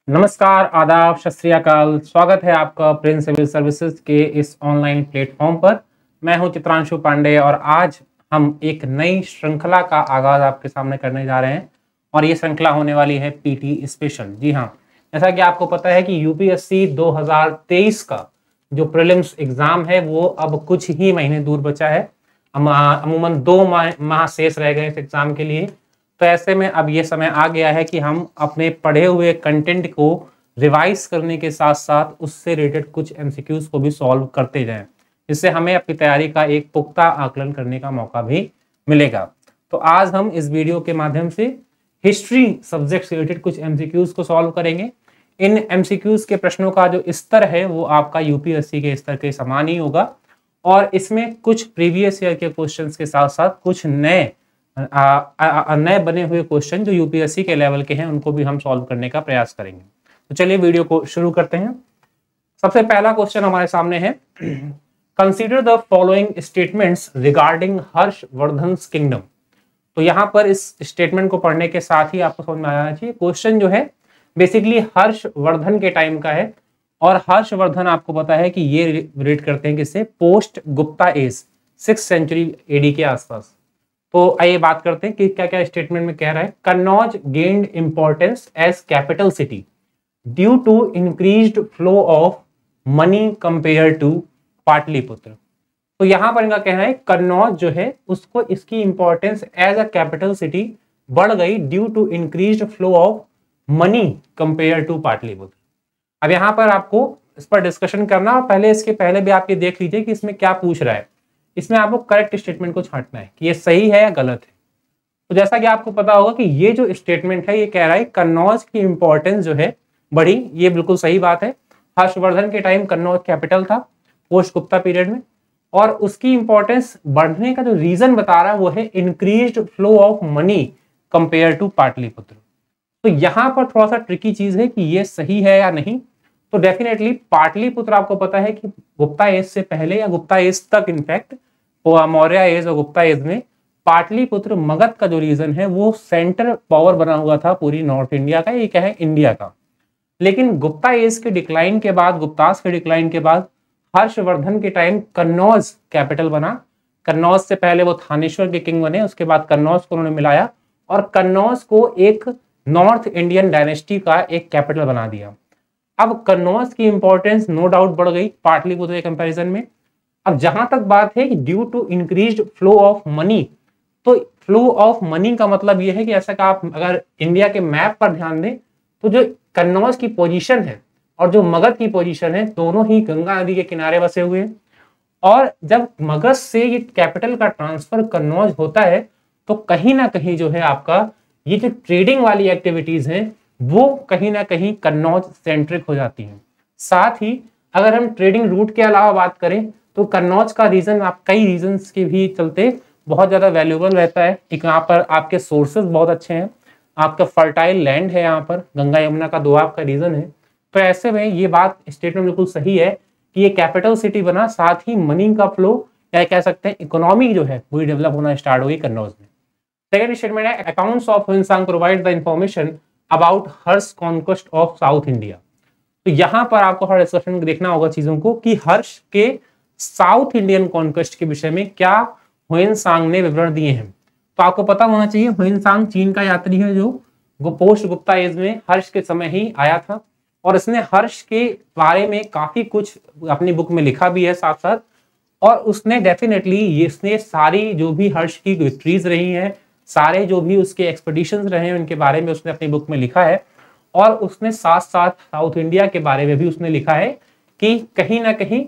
नमस्कार, आदाब, सत श्री अकाल। स्वागत है आपका प्रिंस सिविल सर्विसेज के इस ऑनलाइन प्लेटफॉर्म पर। मैं हूं चित्रांशु पांडे और आज हम एक नई श्रृंखला का आगाज आपके सामने करने जा रहे हैं और ये श्रृंखला होने वाली है पीटी स्पेशल। जी हाँ, जैसा कि आपको पता है कि यूपीएससी 2023 का जो प्रीलिम्स एग्जाम है वो अब कुछ ही महीने दूर बचा है। अमूमन 2 माह शेष रह गए इस एग्जाम के लिए। तो ऐसे में अब ये समय आ गया है कि हम अपने पढ़े हुए कंटेंट को रिवाइज करने के साथ साथ उससे रिलेटेड कुछ एमसीक्यूज को भी सॉल्व करते जाएं, जिससे हमें अपनी तैयारी का एक पुख्ता आकलन करने का मौका भी मिलेगा। तो आज हम इस वीडियो के माध्यम से हिस्ट्री सब्जेक्ट से रिलेटेड कुछ एमसीक्यूज को सॉल्व करेंगे। इन एमसीक्यूज के प्रश्नों का जो स्तर है वो आपका यूपीएससी के स्तर के समान ही होगा और इसमें कुछ प्रीवियस ईयर के क्वेश्चंस के साथ साथ कुछ नए बने हुए क्वेश्चन जो यूपीएससी के लेवल के हैं उनको भी हम सॉल्व करने का प्रयास करेंगे। तो चलिए वीडियो को शुरू करते हैं। सबसे पहला क्वेश्चन हमारे सामने है, consider the following statements regarding Harshvardhan kingdom. तो यहाँ पर इस स्टेटमेंट को पढ़ने के साथ ही आपको समझ में आ जाना चाहिए क्वेश्चन जो है बेसिकली हर्षवर्धन के टाइम का है और हर्षवर्धन आपको पता है कि ये रिलेट करते हैं किससे, post Gupta age 6th century AD के आसपास। तो आइए बात करते हैं कि क्या क्या स्टेटमेंट में कह रहा है। Kannauj gained importance as capital city due to increased flow of money compare to Pataliputra. तो यहां पर इनका कहना है कन्नौज जो है उसको इसकी importance as a capital city बढ़ गई due to increased flow of money compare to Pataliputra. अब यहां पर आपको इस पर डिस्कशन करना और इसके पहले भी आप ये देख लीजिए कि इसमें क्या पूछ रहा है। इसमें आपको करेक्ट स्टेटमेंट को छांटना है कि ये सही है या गलत है। तो जैसा कि आपको पता होगा कि ये जो स्टेटमेंट है ये कह रहा है कन्नौज की इंपॉर्टेंस जो है बढ़ी, ये बिल्कुल सही बात है। हर्षवर्धन के टाइम कन्नौज कैपिटल था पोस्ट गुप्ता पीरियड में और उसकी इंपॉर्टेंस बढ़ने का जो रीजन बता रहा है वो है increased flow of money compare to Pataliputra. तो यहां पर थोड़ा सा ट्रिकी चीज है कि ये सही है या नहीं। तो डेफिनेटली पाटलिपुत्र आपको पता है कि गुप्ता एज से पहले या गुप्ता एज तक इनफैक्ट मौर्य एज और गुप्ता एज में पाटलिपुत्र मगध का जो रीजन है वो सेंटर पावर बना हुआ था पूरी नॉर्थ इंडिया का, ये क्या है इंडिया का। लेकिन गुप्ता एज के डिक्लाइन के बाद, गुप्तास के डिक्लाइन के बाद हर्षवर्धन के टाइम कन्नौज कैपिटल बना। कन्नौज से पहले वो थानेश्वर के किंग बने, उसके बाद कन्नौज को उन्होंने मिलाया और कन्नौज को एक नॉर्थ इंडियन डायनेस्टी का एक कैपिटल बना दिया। अब कन्नौज की इंपॉर्टेंस नो डाउट बढ़ गई पाटलिपुत्र के कंपैरिजन में। अब जहां तक बात है कि due to increased flow of money, तो फ्लो ऑफ मनी का मतलब यह है कि ऐसा कि आप अगर इंडिया के मैप पर ध्यान दें तो जो कन्नौज की पोजीशन है और जो मगध की पोजीशन है दोनों ही गंगा नदी के किनारे बसे हुए हैं और जब मगध से ये कैपिटल का ट्रांसफर कन्नौज होता है तो कहीं ना कहीं जो है आपका ये जो ट्रेडिंग वाली एक्टिविटीज हैं वो कहीं ना कहीं कन्नौज सेंट्रिक हो जाती हैं। साथ ही अगर हम ट्रेडिंग रूट के अलावा बात करें तो कन्नौज का रीजन आप कई रीजंस के भी चलते बहुत ज्यादा वैल्यूएबल रहता है। एक यहाँ पर आपके सोर्सेज बहुत अच्छे हैं, आपका फर्टाइल लैंड है, यहाँ पर गंगा यमुना का दोआब का रीजन है। तो ऐसे में ये बात स्टेटमेंट बिल्कुल सही है कि ये कैपिटल सिटी बना, साथ ही मनी का फ्लो या कह सकते हैं इकोनॉमी जो है पूरी डेवलप होना स्टार्ट हुई कन्नौज में। सेकेंड स्टेटमेंट है accounts of Hiuen Tsang provide the information about Harsha conquest of south India. तो यहाँ पर आपको हर डिस्कशन देखना होगा चीजों को कि हर्ष के साउथ इंडियन कॉन्क्वेस्ट के विषय में क्या ह्वेनसांग ने विवरण दिए हैं। तो आपको पता होना चाहिए ह्वेनसांग चीन का यात्री है जो पोस्ट गुप्ता एज में हर्ष के समय ही आया था और इसने हर्ष के बारे में काफी कुछ अपनी बुक में लिखा भी है साथ साथ। और उसने डेफिनेटली इसने सारी जो भी हर्ष की विक्ट्रीज रही हैं, सारे जो भी उसके एक्सपेडिशंस रहे हैं उनके बारे में उसने अपनी बुक में लिखा है और उसने साथ साथ साउथ इंडिया के बारे में भी उसने लिखा है कि कहीं ना कहीं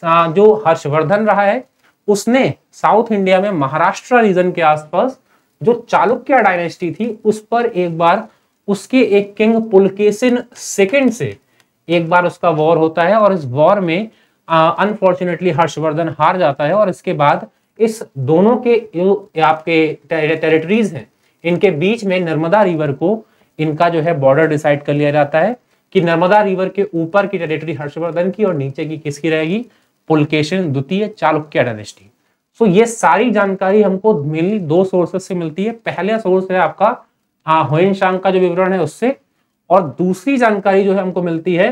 जो हर्षवर्धन रहा है उसने साउथ इंडिया में महाराष्ट्र रीजन के आसपास जो चालुक्य डायनेस्टी थी उस पर एक बार उसके एक किंग पुलकेशिन सेकंड से एक बार उसका वॉर होता है और इस वॉर में अनफॉर्चुनेटली हर्षवर्धन हार जाता है और इसके बाद इस दोनों के आपके टेरिटरीज हैं इनके बीच में नर्मदा रिवर को इनका जो है बॉर्डर डिसाइड कर लिया जाता है कि नर्मदा रिवर के ऊपर की टेरिटरी हर्षवर्धन की और नीचे की किसकी रहेगी, पुलकेशिन द्वितीय चालुक्य डायनेस्टी। सो ये सारी जानकारी हमको मेनली 2 सोर्सेस से मिलती है। पहला सोर्स है आपका ह्वेनसांग का जो विवरण है उससे, और दूसरी जानकारी जो है हमको मिलती है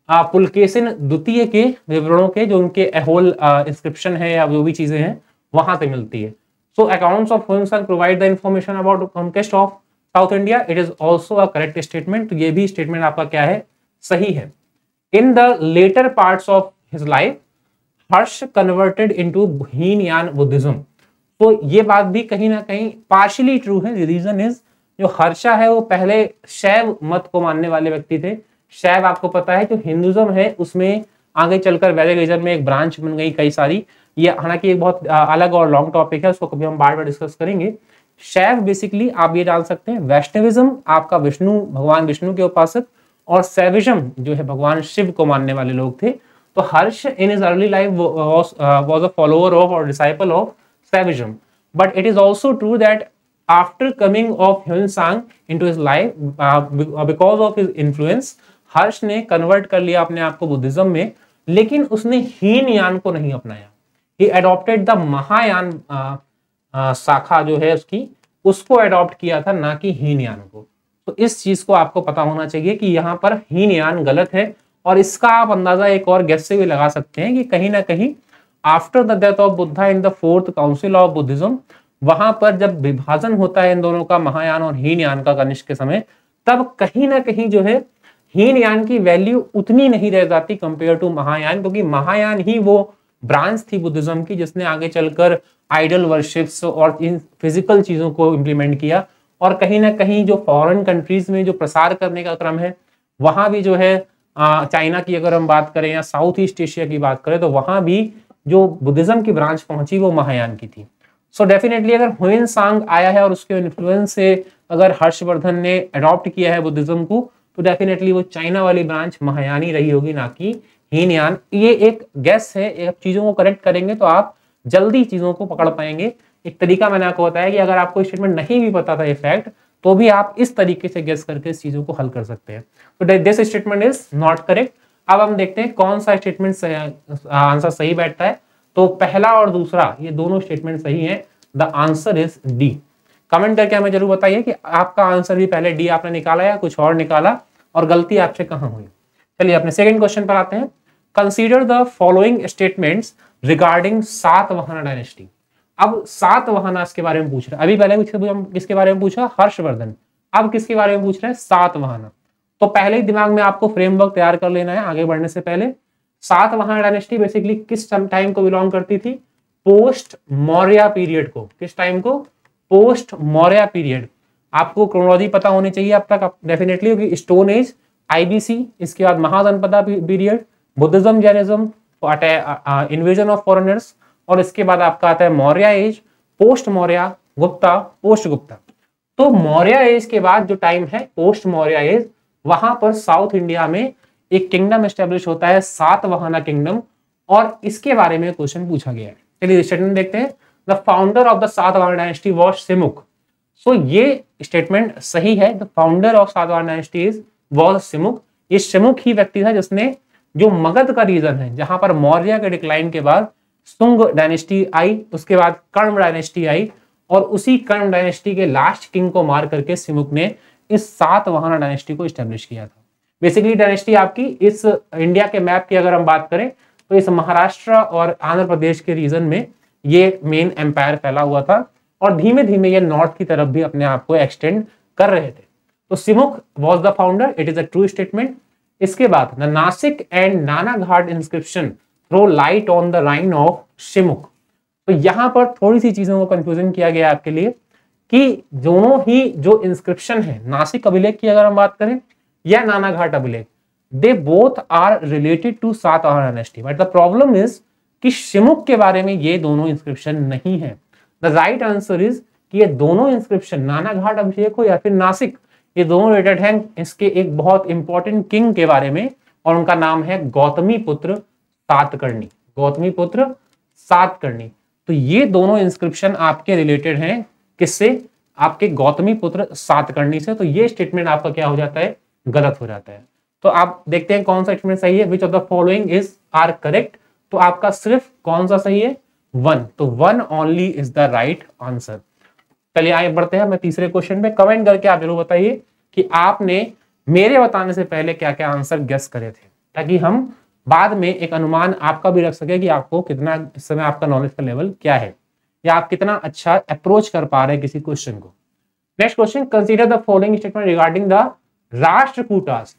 पुलकेशिन द्वितीय के विवरणों के, जो उनके होल इंस्क्रिप्शन है या जो भी चीजें हैं वहां से मिलती है। So accounts of Hiuen provide the information about conquest of south India, it is also a correct statement. तो ये भी स्टेटमेंट आपका क्या है, सही है। In the latter parts of his life Harsh converted into Hinayana Buddhism. तो ये बात भी कहीं ना कहीं पार्शियली ट्रू है। रीजन इज, जो हर्षा है वो पहले शैव मत को मानने वाले व्यक्ति थे। शैव आपको पता है जो हिंदुज्म है उसमें आगे चलकर वैदिक में एक ब्रांच बन गई कई सारी। ये हालांकि एक बहुत अलग और लॉन्ग टॉपिक है, उसको कभी हम बार बार डिस्कस करेंगे। शैव बेसिकली आप ये डाल सकते हैं, वैष्णविज्म आपका विष्णु, भगवान विष्णु के उपासक, और शैविज्म जो है भगवान शिव को मानने वाले लोग थे। तो Harsh in his early life was a follower of और disciple of Shaivism, but it is also true that after coming of Hiuen into his life because of his influence, Harsh ने कन्वर्ट कर लिया अपने आप को बुद्धिज्म में, लेकिन उसने हीनयान को नहीं अपनाया। ही एडॉप्टेड द महायान शाखा जो है उसकी, उसको एडॉप्ट किया था, ना कि हीनयान को। तो इस चीज को आपको पता होना चाहिए कि यहाँ पर हीनयान गलत है। और इसका आप अंदाजा एक और गेस से भी लगा सकते हैं कि कहीं ना कहीं after the death of Buddha in the fourth council of Buddhism, वहां पर जब विभाजन होता है इन दोनों का, महायान और हीनयान का, कनिष्क के समय, तब कहीं ना कहीं जो है हीनयान की वैल्यू उतनी नहीं रह जाती कंपेयर टू महायान, क्योंकि महायान ही वो ब्रांच थी बुद्धिज्म की जिसने आगे चलकर आइडल वर्शिप्स और इन फिजिकल चीजों को इंप्लीमेंट किया। और कहीं ना कहीं जो फॉरेन कंट्रीज में जो प्रसार करने का क्रम है, वहां भी जो है चाइना की अगर हम बात करें या साउथ ईस्ट एशिया की बात करें, तो वहां भी जो बुद्धिज्म की ब्रांच पहुंची वो महायान की थी। सो डेफिनेटली अगर ह्यूएन आया है और उसके इन्फ्लुएंस से अगर हर्षवर्धन ने अडॉप्ट किया है बुद्धिज्म को, तो डेफिनेटली वो चाइना वाली ब्रांच महायानी रही होगी, ना कि हीनयान। ये एक गेस है, एक चीजों को करेक्ट करेंगे तो आप जल्दी चीजों को पकड़ पाएंगे। एक तरीका मैंने आपको बताया कि अगर आपको स्टेटमेंट नहीं भी पता था ये फैक्ट, तो भी आप इस तरीके से गेस करके इस चीजों को हल कर सकते हैं। तो this statement is not correct. अब हम देखते हैं कौन सा स्टेटमेंट आंसर सही बैठता है। तो पहला और दूसरा ये दोनों स्टेटमेंट सही है। The answer is D. Comment करके हमें जरूर बताइए कि आपका आंसर भी पहले डी आपने निकाला या कुछ और निकाला, और गलती आपसे कहां हुई। चलिए अपने सेकंड क्वेश्चन पर आते हैं। Consider the following statements regarding Satavahana dynasty. अब सातवाहन के बारे में पूछ रहे हैं। अभी पहले किसके बारे में पूछा, हर्षवर्धन। अब किसके बारे में पूछ रहे हैं, सातवाहन। तो पहले ही दिमाग में आपको फ्रेमवर्क तैयार कर लेना है आगे बढ़ने से पहले। सातवाहन डायनेस्टी बेसिकली किस टाइम को बिलोंग करती थी, पोस्ट मौर्य पीरियड को। किस टाइम को, पोस्ट मौर्य पीरियड। आपको क्रोनोलॉजी पता होनी चाहिए अब तक डेफिनेटली, क्योंकि स्टोन एज, आईबीसी, इसके बाद Mahajanapada period, Buddhism, Jainism, invasion of foreigners, और इसके बाद आपका आता है Maurya age, post Maurya, Gupta, post Gupta. तो मौर्य एज के बाद जो टाइम है पोस्ट मौर्य एज, वहां पर साउथ इंडिया में एक किंगडम एस्टेब्लिश होता है, सातवाहन किंगडम, और इसके बारे में क्वेश्चन पूछा गया है। चलिए स्टेटमेंट देखते हैं। The founder of the Satavahana dynasty was Simuk. So ये स्टेटमेंट सही है। The founder of Satavahana dynasty was Simuk. ये सिमुक ही व्यक्ति था जिसने, जो मगध का रीजन है जहां पर मौर्य के डिक्लाइन के बाद सुंग डायनेस्टी आई, उसके बाद कर्ण डायनेस्टी आई, और उसी कर्ण डायनेस्टी के लास्ट किंग को मार करके सिमुक ने इस सातवाहन डायनेस्टी को एस्टेब्लिश किया था। बेसिकली डायनेस्टी आपकी इस इंडिया के मैप की अगर हम बात करें तो इस महाराष्ट्र और आंध्र प्रदेश के रीजन में ये मेन एम्पायर फैला हुआ था, और धीमे धीमे ये नॉर्थ की तरफ भी अपने आप को एक्सटेंड कर रहे थे। तो Simuk was the founder, it is a true statement. इसके बाद the Nasik and Nana Ghat inscription throw light on the reign of Simuk. तो यहां पर थोड़ी सी चीजों को कंफ्यूजन किया गया आपके लिए कि दोनों ही जो इंस्क्रिप्शन है, नासिक अभिलेख की अगर हम बात करें या नाना घाट अभिलेख, they both are related to Satavahana dynasty, but the problem is कि सिमुक के बारे में ये दोनों इंस्क्रिप्शन नहीं है। द राइट आंसर इज कि ये दोनों इंस्क्रिप्शन, नाना घाट अभिलेख हो या फिर नासिक, ये दोनों रिलेटेड हैं इसके एक बहुत इंपॉर्टेंट किंग के बारे में, और उनका नाम है गौतमी पुत्र सातकर्णी। गौतमी पुत्र सातकर्णी। तो ये दोनों इंस्क्रिप्शन आपके रिलेटेड हैं किससे, आपके गौतमी पुत्र सातकर्णी से। तो ये स्टेटमेंट आपका क्या हो जाता है, गलत हो जाता है। तो आप देखते हैं कौन सा स्टेटमेंट सही है। Which of the following is are correct. तो आपका सिर्फ कौन सा सही है, 1। तो 1 only is the right answer. चलिए आगे बढ़ते हैं मैं तीसरे क्वेश्चन पे। कमेंट करके आप जरूर बताइए कि आपने मेरे बताने से पहले क्या क्या आंसर गेस करे थे, ताकि हम बाद में एक अनुमान आपका भी रख सके कि आपको कितना इस समय आपका नॉलेज का लेवल क्या है, या आप कितना अच्छा अप्रोच कर पा रहे हैं किसी क्वेश्चन को। Next question, consider the following statement regarding the Rashtrakutas.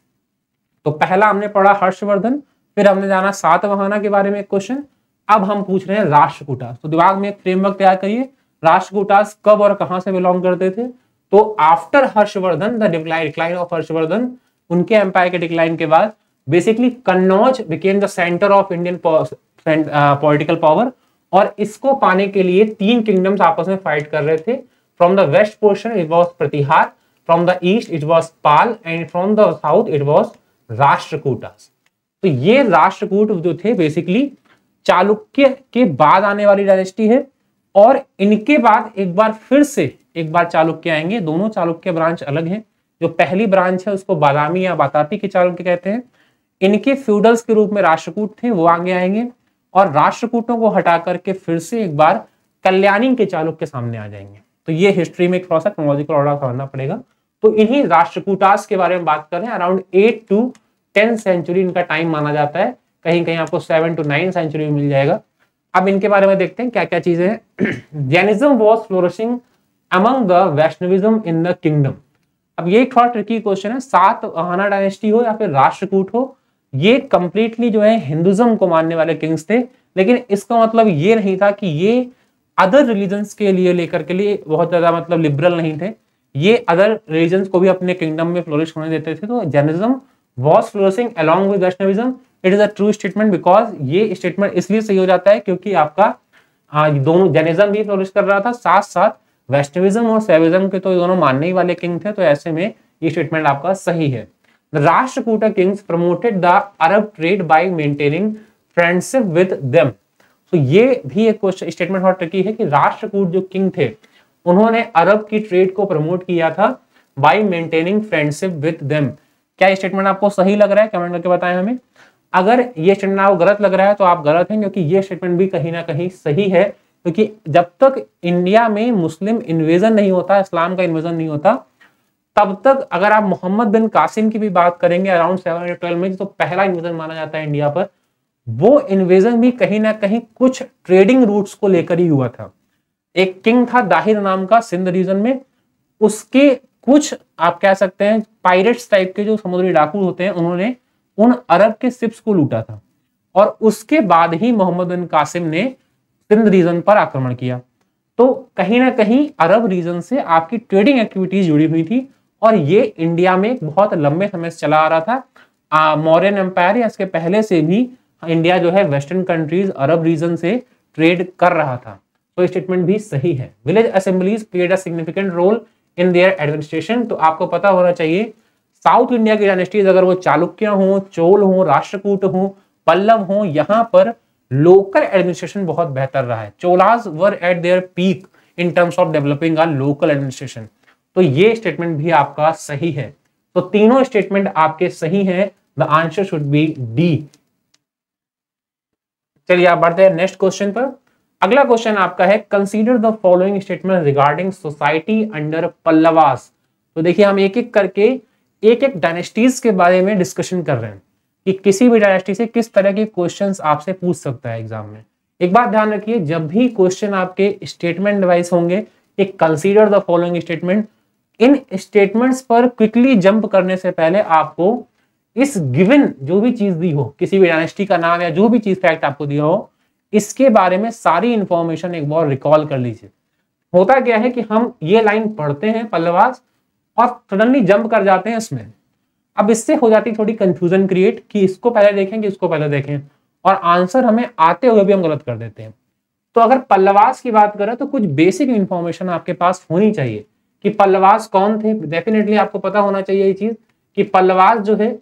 तो पहला हमने पढ़ा हर्षवर्धन, फिर हमने जाना सातवाहना के बारे में एक क्वेश्चन, अब हम पूछ रहे हैं राष्ट्रकूटास। तो दिमाग में एक फ्रेमवर्क तैयार करिए, राष्ट्रकूटास कब और कहां से बिलोंग करते थे। तो after Harshvardhan, the decline of Harshvardhan, उनके एम्पायर के डिक्लाइन के बाद basically Kannauj became the centre of Indian political power, और इसको पाने के लिए तीन किंगडम्स आपस में फाइट कर रहे थे। From the west portion it was Pratihara, from the east it was Pala, and from the south it was Rashtrakutas. तो ये राष्ट्रकूट जो थे बेसिकली चालुक्य के बाद आने वाली डायनेस्टी है, और इनके बाद एक बार फिर से एक बार चालुक्य आएंगे। दोनों चालुक्य ब्रांच अलग हैं। जो पहली ब्रांच है उसको बादामी या बातापी के चालुक्य कहते हैं। इनके फ्यूडल्स के रूप में राष्ट्रकूट थे, वो आगे आएंगे, और राष्ट्रकूटों को हटा करके फिर से एक बार कल्याणी के चालुक्य सामने आ जाएंगे। तो ये हिस्ट्री में थोड़ा सा क्रोनोलॉजिकल ऑर्डर समझना पड़ेगा। तो इन्हीं राष्ट्रकूटास के बारे में बात कर रहे हैं। अराउंड 8 to 10 सेंचुरी इनका टाइम माना जाता है, कहीं कहीं आपको 7 to 9 सेंचुरी में मिल जाएगा। अब इनके बारे में देखते हैं क्या क्या चीजें हैं। Jainism was flourishing among the Vaishnavism in the kingdom. अब ये थोड़ा ट्रिकी क्वेश्चन है, सातवाहना डायनेस्टी हो या फिर राष्ट्रकूट हो, ये कंप्लीटली जो है हिंदुज्म को मानने वाले किंग्स थे, लेकिन इसका मतलब ये नहीं था कि ये अदर रिलीजन्स के लिए लेकर के लिए बहुत ज्यादा मतलब लिबरल नहीं थे। ये अदर रिलीजन्स को भी अपने किंगडम में फ्लोरिश होने देते थे। तो Jainism was flourishing along with Vaishnavism, it is a true statement, because ये स्टेटमेंट इसलिए सही हो जाता है क्योंकि आपका दोनों जैनिज्म भी फ्लोरिश कर रहा था, साथ साथ वैष्णविज्म और शैविज्म के तो दोनों मानने ही वाले किंग थे। तो ऐसे में ये स्टेटमेंट आपका सही है। The Rashtrakuta kings promoted the Arab trade by maintaining friendship with them. तो ये भी एक क्वेश्चन स्टेटमेंट बहुत ट्रिकी है कि राष्ट्रकूट जो किंग थे उन्होंने अरब की ट्रेड को प्रमोट किया था bye maintaining friendship with them. क्या ये स्टेटमेंट आपको सही लग रहा है? कमेंट करके बताएं हमें। अगर ये स्टेटमेंट आपको गलत लग रहा है तो आप गलत हैं, क्योंकि ये स्टेटमेंट भी कहीं ना कहीं सही है। क्योंकि जब तक इंडिया में मुस्लिम इन्वेजन नहीं होता, इस्लाम का इन्वेजन नहीं होता, तब तक अगर आप मोहम्मद बिन कासिम की भी बात करेंगे अराउंड 712 में, तो पहला इन्वेजन माना जाता है इंडिया पर, वो इन्वेजन भी कहीं ना कहीं कुछ ट्रेडिंग रूट्स को लेकर ही हुआ था। एक किंग था दाहिर नाम का सिंध रीजन में, उसके कुछ आप कह सकते हैं पायरेट्स टाइप के जो समुद्री डाकू होते हैं, उन्होंने उन अरब के शिप्स को लूटा था, और उसके बाद ही मोहम्मद बिन कासिम ने सिंध रीजन पर आक्रमण किया। तो कहीं ना कहीं अरब रीजन से आपकी ट्रेडिंग एक्टिविटीज जुड़ी हुई थी, और ये इंडिया में बहुत लंबे समय से चला आ रहा था। मौर्यन एम्पायर या इसके पहले से भी इंडिया जो है वेस्टर्न कंट्रीज अरब रीजन से ट्रेड कर रहा था। तो स्टेटमेंट भी सही है। Village assemblies played a significant role in their administration. तो आपको पता होना चाहिए साउथ इंडिया की डायनेस्टीज, अगर वो चालुक्य हो, चोल हो, राष्ट्रकूट हो, पल्लव हो, यहाँ पर लोकल एडमिनिस्ट्रेशन बहुत बेहतर रहा है। Cholas were at there peak in terms of developing a local administration. तो ये स्टेटमेंट भी आपका सही है। तो तीनों स्टेटमेंट आपके सही हैं। The answer should B D. चलिए आप बढ़ते हैं नेक्स्ट क्वेश्चन पर। अगला क्वेश्चन आपका है, consider the following statement regarding society under Pallavas. तो देखिए हम एक एक करके एक एक डायनेस्टीज के बारे में डिस्कशन कर रहे हैं कि किसी भी डायनेस्टी से किस तरह के क्वेश्चंस आपसे पूछ सकता है एग्जाम में। एक बात ध्यान रखिए, जब भी क्वेश्चन आपके स्टेटमेंट वाइज होंगे, एक consider the following statement, in statements पर क्विकली जंप करने से पहले आपको इस गिवन जो भी चीज दी हो, किसी भी डायनेस्टी का नाम या जो भी चीज फैक्ट आपको दिया हो, इसके बारे में सारी इंफॉर्मेशन एक बार रिकॉल कर लीजिए। होता क्या है कि हम ये लाइन पढ़ते हैं पल्लवास और सडनली जंप कर जाते हैं इसमें। अब इससे हो जाती थोड़ी कंफ्यूजन क्रिएट कि इसको पहले देखें कि इसको पहले देखें, और आंसर हमें आते हुए भी हम गलत कर देते हैं। तो अगर पल्लवास की बात करें तो कुछ बेसिक इंफॉर्मेशन आपके पास होनी चाहिए कि पल्लवास कौन थे। डेफिनेटली आपको पता होना चाहिए ये चीज कि पल्लवास जो है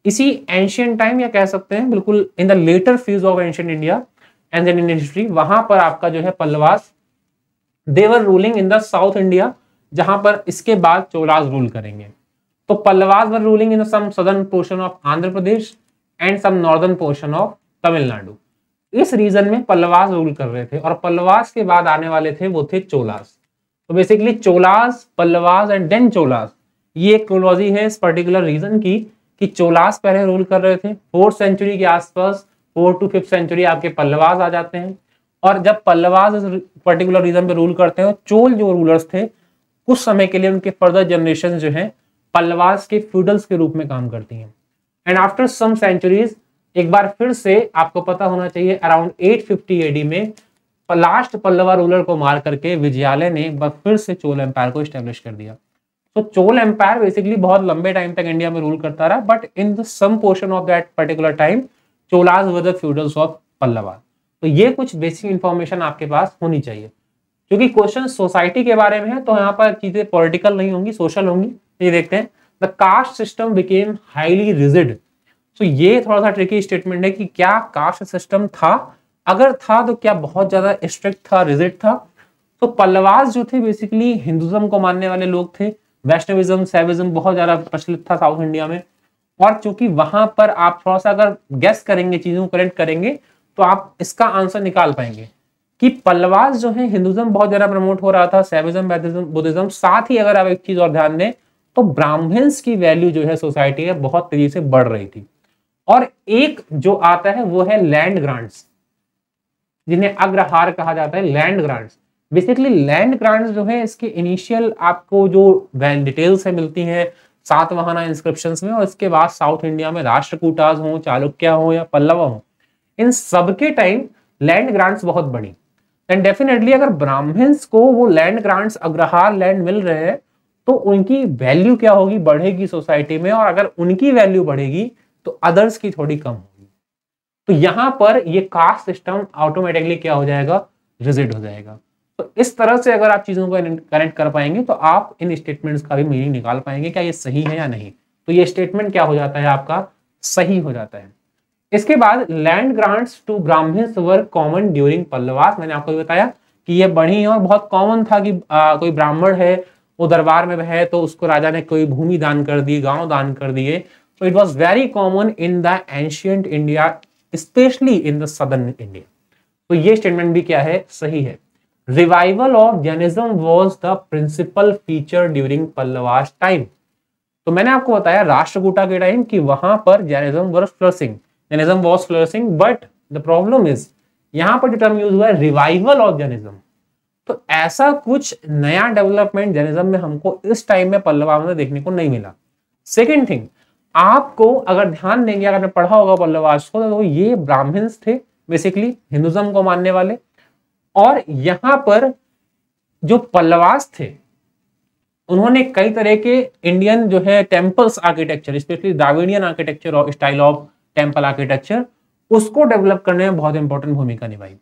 इसी एंशियंट टाइम, या कह सकते हैं बिल्कुल in the latter phase of ancient India and then Indian history, वहां पर आपका जो है Pallavas they were ruling in the south India, जहां पर इसके बाद चोलास रूल करेंगे। तो Pallavas were ruling in some southern portion of Andhra Pradesh and some northern portion of Tamil Nadu. इस रीजन में पल्लवास रूल कर रहे थे, और पल्लवास के बाद आने वाले थे वो थे चोलास। तो basically Cholas, Pallavas and then Cholas, ये एक क्रोनोलॉजी है इस पर्टिकुलर रीजन की कि चोलास पहले रूल कर रहे थे, 4th सेंचुरी के आसपास 4 to 5th सेंचुरी आपके पल्लवास आ जाते हैं, और जब पल्लवास इस पर्टिकुलर रीजन पे रूल करते हैं, चोल जो रूलर्स थे कुछ समय के लिए उनके फर्दर जनरेशन जो है पल्लवास के फ्यूडल्स के रूप में काम करती हैं। एंड आफ्टर सम सेंचुरीज एक बार फिर से आपको पता होना चाहिए अराउंड 850 एडी में लास्ट पल्लवा रूलर को मार करके विजयालय ने एक बार फिर से चोल एम्पायर को स्टेब्लिश कर दिया। तो चोल एम्पायर बेसिकली बहुत लंबे टाइम तक इंडिया में रूल करता रहा, but in the some portion of that particular time Cholas were the feudals of Pallava. तो ये कुछ बेसिक इंफॉर्मेशन आपके पास होनी चाहिए। क्योंकि क्वेश्चन सोसाइटी के बारे में है तो यहाँ पर चीजें पॉलिटिकल नहीं होंगी, सोशल होंगी। ये देखते हैं, the caste system became highly rigid. तो ये थोड़ा सा ट्रिकी स्टेटमेंट है कि क्या कास्ट सिस्टम था, अगर था तो क्या बहुत ज्यादा स्ट्रिक्ट था, रिजिड था। तो पल्लवास जो थे बेसिकली हिंदुज्म को मानने वाले लोग थे, वैष्णविज्म सैविज्म बहुत ज्यादा प्रचलित था साउथ इंडिया में। और चूंकि वहां पर आप थोड़ा सा अगर गेस करेंगे, चीजों को करेक्ट करेंगे, तो आप इसका आंसर निकाल पाएंगे कि पल्लवास जो है हिंदुज्म बहुत ज्यादा प्रमोट हो रहा था, सैविज्म वैदिज्म बुद्धिज्म। साथ ही अगर आप एक चीज और ध्यान दें तो ब्राह्मण्स की वैल्यू जो है सोसाइटी में बहुत तेजी से बढ़ रही थी। और एक जो आता है वो है लैंड ग्रांट्स, जिन्हें अग्रहार कहा जाता है, land grants. Basically land grants जो है इसके इनिशियल आपको जो डिटेल्स है मिलती हैं सातवाहना इंस्क्रिप्शंस में, और इसके बाद साउथ इंडिया में राष्ट्रकूटास हो, चालुक्य हो या पल्लवा हो, इन सबके टाइम लैंड ग्रांट्स बहुत बड़ी। एंड डेफिनेटली अगर ब्राह्मण्स को वो लैंड ग्रांट्स अग्रहार लैंड मिल रहे हैं तो उनकी वैल्यू क्या होगी, बढ़ेगी सोसाइटी में। और अगर उनकी वैल्यू बढ़ेगी तो अदर्स की थोड़ी कम होगी। तो यहां पर ये कास्ट सिस्टम ऑटोमेटिकली क्या हो जाएगा, रिजिड हो जाएगा। तो इस तरह से अगर आप चीजों को कनेक्ट कर पाएंगे तो आप इन स्टेटमेंट्स का भी मीनिंग निकाल पाएंगे, क्या ये सही है या नहीं। तो ये स्टेटमेंट क्या हो जाता है, आपका सही हो जाता है। इसके बाद land grants to Brahmins were common during Pallavas. मैंने आपको बताया कि ये बढ़ी और बहुत कॉमन था कि कोई ब्राह्मण है वो दरबार में है तो उसको राजा ने कोई भूमि दान कर दी, गांव दान कर दिए। तो it was very common in the ancient India, specially in the southern India. तो ये स्टेटमेंट भी क्या है, सही है। Revival of Jainism was the principal feature during Pallavas time. तो मैंने आपको बताया राष्ट्रकूटा के टाइम कि वहां पर Jainism was flourishing, Jainism was flourishing, but the problem is यहां पर जो टर्म यूज हुआ है रिवाइवल ऑफ जैनिज्म। तो ऐसा कुछ नया डेवलपमेंट जैनिज्म में हमको इस टाइम में पल्लवा में देखने को नहीं मिला। सेकेंड थिंग, आपको अगर ध्यान देंगे, अगर आपने पढ़ा होगा पल्लवास को, तो ये ब्राह्मण्स थे बेसिकली हिंदुज्म को मानने वाले। और यहां पर जो पल्लवास थे उन्होंने कई तरह के इंडियन जो है temples architecture, specially Dravidian architecture और स्टाइल ऑफ टेम्पल आर्किटेक्चर, उसको डेवलप करने में बहुत इंपॉर्टेंट भूमिका निभाई।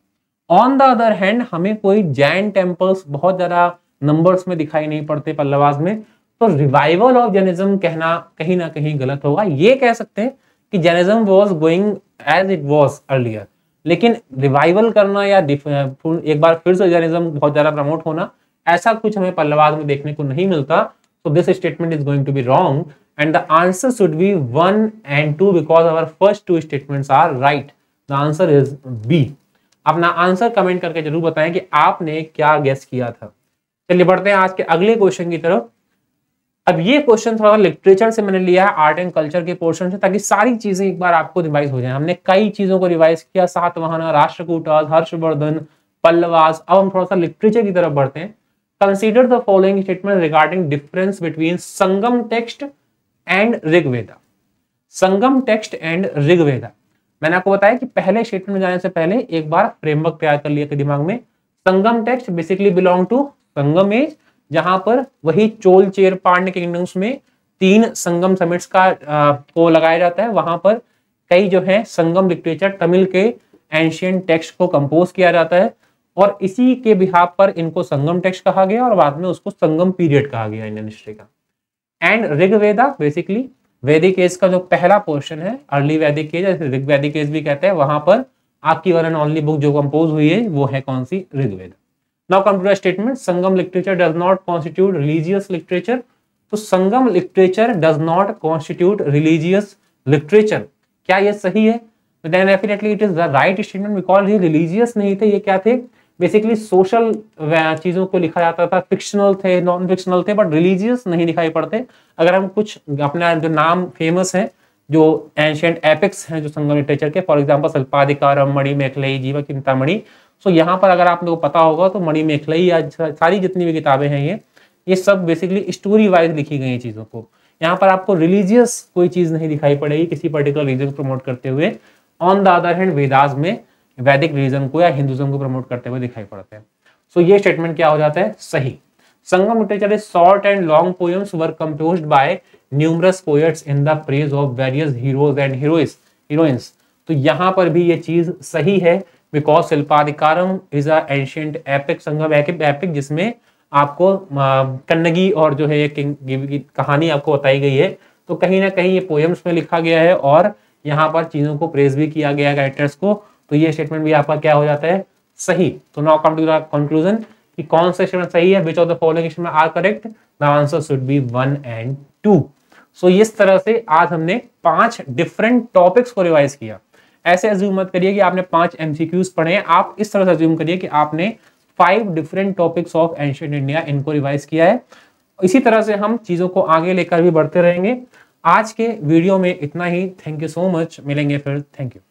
ऑन द अदर हैंड हमें कोई जैन टेम्पल्स बहुत ज्यादा नंबर्स में दिखाई नहीं पड़ते पल्लवास में। तो रिवाइवल ऑफ जैनिज्म कहना कहीं ना कहीं गलत होगा। ये कह सकते हैं कि Jainism was going as it was earlier, लेकिन रिवाइवल करना या एक बार फिर से जैनिज्म बहुत ज्यादा प्रमोट होना, ऐसा कुछ हमें पल्लवास में देखने को नहीं मिलता। So this statement is going to be wrong and the answer should be 1 and 2 because our first two statements are right. The answer is B. अपना आंसर कमेंट करके जरूर बताएं कि आपने क्या गेस किया था। चलिए बढ़ते हैं आज के अगले क्वेश्चन की तरफ। अब ये क्वेश्चन थोड़ा लिटरेचर से मैंने लिया है, आर्ट एंड कल्चर के पोर्शन से, ताकि सारी चीजें एक बार आपको रिवाइज हो जाए। हमने कई चीजों को रिवाइज किया, सातवाहना, राष्ट्रकूटास, हर्षवर्धन, पल्लवास। अब हम थोड़ा सा लिटरेचर की तरफ बढ़ते हैं। Consider the following statement regarding difference between Sangam text and Rigveda. Sangam text and Rigveda. मैंने आपको बताया कि पहले स्टेटमेंट में जाने से पहले एक बार फ्रेमवर्क तैयार कर लिया दिमाग में। Sangam text basically belong to Sangam age, जहां पर वही चोल चेर पांड्य किंगडम्स में 3 संगम समिट्स का को लगाया जाता है। वहां पर कई जो है संगम लिटरेचर तमिल के एंशियंट टेक्स्ट को कंपोज किया जाता है, और इसी के बिहाफ पर इनको संगम टेक्स्ट कहा गया और बाद में उसको संगम पीरियड कहा गया इंडियन हिस्ट्री का। एंड ऋग्वेदा बेसिकली वैदिक एज का जो पहला पोर्शन है, अर्ली वैदिक एज, जैसे ऋग वैदिक एज भी कहते हैं, वहां पर आपकी वन एंड ओनली बुक जो कंपोज हुई है वो है कौन सी, Rigveda. Now come to the statement, Sangam literature does not constitute religious literature. तो Sangam literature does not constitute religious literature, क्या ये सही है? Then definitely it is the right statement, because ये रिलीजियस नहीं थे, ये क्या थे, बेसिकली सोशल चीजों को लिखा जाता था, फिक्शनल थे, नॉन फिक्शनल थे, बट रिलीजियस नहीं दिखाई पड़ते। अगर हम कुछ अपना जो नाम फेमस है, जो एंशिएंट एपिक्स हैं जो संगम लिटरेचर के, फॉर एग्जांपल शिल्पाधिकारम, मणिमेखलई, जीवचिंतामणि। सो यहाँ पर अगर आप लोगों को पता होगा तो मणिमेखलई या सारी जितनी भी किताबें हैं ये सब बेसिकली स्टोरी वाइज लिखी गई चीजों को। यहाँ पर आपको रिलीजियस कोई चीज नहीं दिखाई पड़ेगी किसी पर्टिकुलर रिलीजन को प्रमोट करते हुए। On the other hand Vedas में वैदिक रिलीजन को या हिंदुज्म को प्रमोट करते हुए दिखाई पड़ते हैं। सो ये स्टेटमेंट क्या हो जाता है, सही। Sangam literature is short and long poems were composed by numerous poets in the praise of various heroes and heroines. तो यहाँ पर भी ये चीज सही है, because Silappadikaram is a ancient epic, Sangam epic, जिसमें आपको कन्नगी और जो है की कहानी आपको बताई गई है। तो कहीं ना कहीं ये पोएम्स में लिखा गया है और यहाँ पर चीजों को प्रेज भी किया गया है राइटर्स को। तो ये स्टेटमेंट भी आपका क्या हो जाता है, सही। तो now come to the conclusion कि कौन सा स्टेटमेंट सही है, which of the following statement are correct, the answer should be 1 and 2। So इस तरह से आज हमने 5 डिफरेंट टॉपिक्स को रिवाइज किया। ऐसे अज्यूम मत करिए कि आपने 5 MCQs पढ़े हैं, आप इस तरह से अज्यूम करिए कि आपने 5 different topics of ancient India इनको रिवाइज किया है। इसी तरह से हम चीजों को आगे लेकर भी बढ़ते रहेंगे। आज के वीडियो में इतना ही। थैंक यू सो मच, मिलेंगे फिर। Thank you.